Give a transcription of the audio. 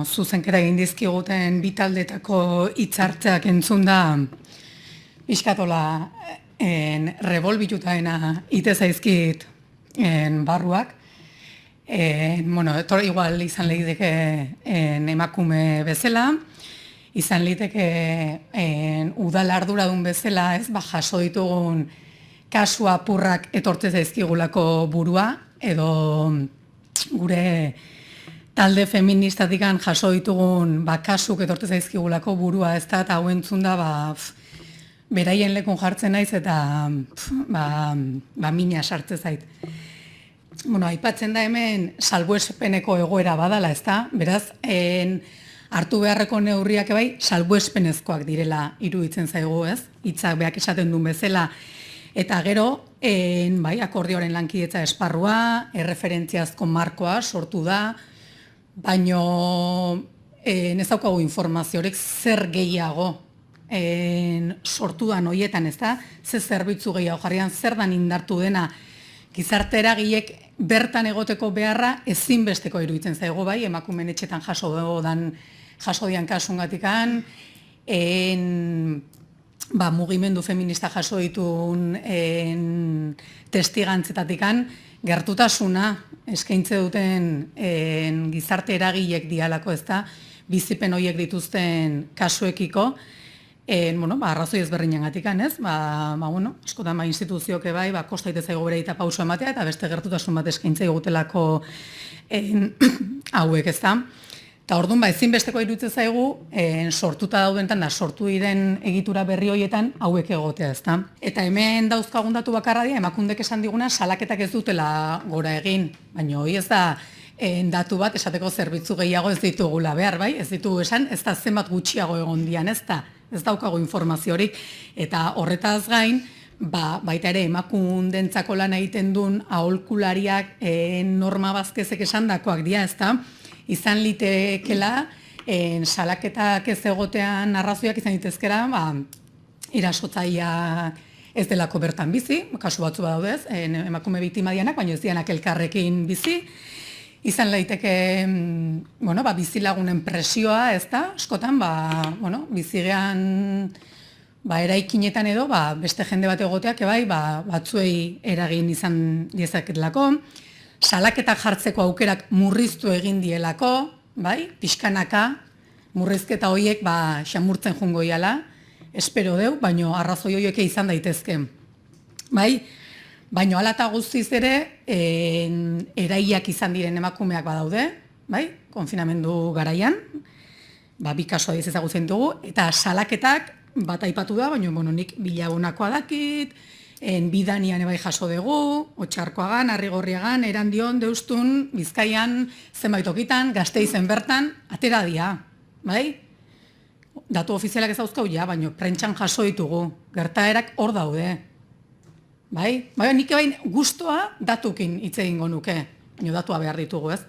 zuzenketa egin dizkiguten bi taldetako hitzartzeak entzun da pixkatola revolbitutaena ite zaizkit barruak. Igual izan leideke emakume bezala, izan liteke udal arduradun bezala, ez, jaso ditugun kasu apurrak etortze zaizkigulako burua, edo gure talde feministatikan jaso ditugun kasuk etortze zaizkigulako burua, ez da, eta hau entzun da, beraien lekun jartzen naiz eta mina sartze zait. Aipatzen da hemen salbuespeneko egoera badala, ez da? Beraz, hartu beharreko neurriak bai salbuespenezkoak direla iruditzen zaigu, ez? Hitzak beak esaten duen bezala. Eta gero, akordioaren lankidetza esparrua, erreferentziazko markoa sortu da, baino ez daukagu informaziorik zer gehiago sortu da hoietan, ez da? Ze zerbitzu gehiago jarrian, zer dan indartu dena gizarte eragileek bertan egoteko beharra ezinbesteko iruditzen zaigu bai, emakumeen etxetan jaso dian kasungatikan, mugimendu feminista jaso ditun testigantzetatikan, gertutasuna eskaintze duten gizarte eragileek dialako, ez da, bizipen horiek dituzten kasuekiko, arrazoi ezberdinengatikan, ez? Askotan instituzioke bai, kosta daite zaigu bere eta pauso ematea, eta beste gertutasun bat eskaintza egutelako hauek, ez da? Eta orduan, ezinbesteko iruditzen zaigu, sortuta daudentan da, sortu diren egitura berri horietan hauek egotea, ez da? Eta hemen dauzkagun datu bakarra dira, emakundek esan diguna, salaketak ez dutela gora egin, baina hori ez da datu bat, esateko zerbitzu gehiago ez ditugula behar, bai? Ez ditugu esan, ez da zenbat gutxiago egon dian, ez da? Ez daukagu informaziorik, eta horretaz gain, baita ere emakundentzako lan egiten duen aholkulariak norma bazkezek esan dakoak dira, ez da? Izan litekela, salaketak ez egotean arrazoiak izan ditezkera, erasotzaia ez delako bertan bizi, kasu batzu badaudez, emakume biktima dianak, baina ez dianak elkarrekin bizi, izan leiteke bizilagunen presioa, ez da, askotan, bizigean eraikinetan edo, beste jende bat egoteak, batzuei eragin izan diezaketelako, salaketak jartzeko aukerak murriztu egin dielako, pixkanaka, murrizketa horiek xamurtzen jungo iala, espero deu, baino arrazoi horiek izan daitezke. Baina hala eta guztiz ere, eraiak izan diren emakumeak badaude, konfinamendu garaian, bi kasua diz ezagutzen dugu, eta salaketak bat aipatu da, baina nik bilagunakoa dakit, bidanian ebai jaso dugu, Otxarkoagan, Arrigorriagan, Erandion, Deustun, Bizkaian, zenbait okitan, Gasteizen bertan, atera dia, Datu ofizialak ez dauzkau baina prentxan jaso ditugu, gertaerak hor daude. Nik ebain guztua datukin hitz egingo nuke, baina datua behar ditugu, ez?